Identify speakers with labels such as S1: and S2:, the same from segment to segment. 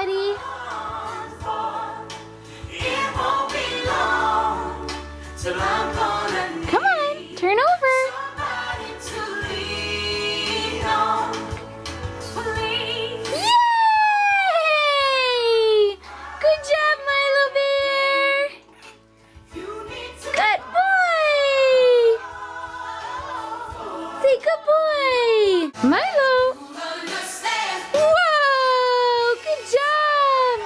S1: buddy. Come on, turn over. Yay! Good job, Milo Bear. Good boy. Say good boy. Milo. Whoa! Good job.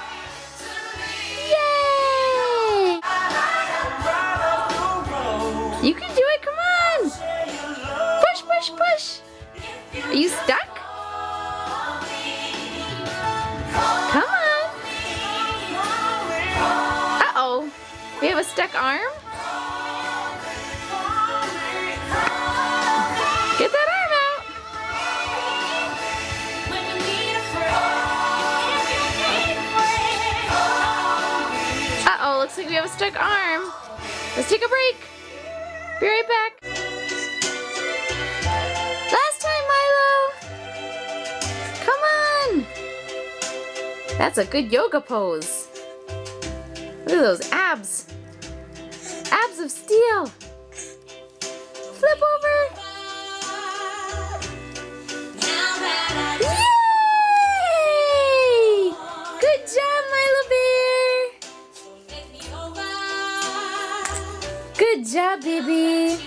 S1: Yay! You can do it. Come on. Push, push, push. Are you stuck? Come on. Uh-oh. We have a stuck arm? Get that arm out. Uh-oh, looks like we have a stuck arm. Let's take a break. Be right back. Last time, Milo. Come on. That's a good yoga pose. Look at those abs. Abs of steel. Flip over. Yay! Good job, Milo Bear. Good job, baby.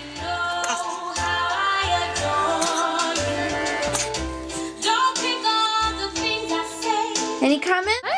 S1: Any comments?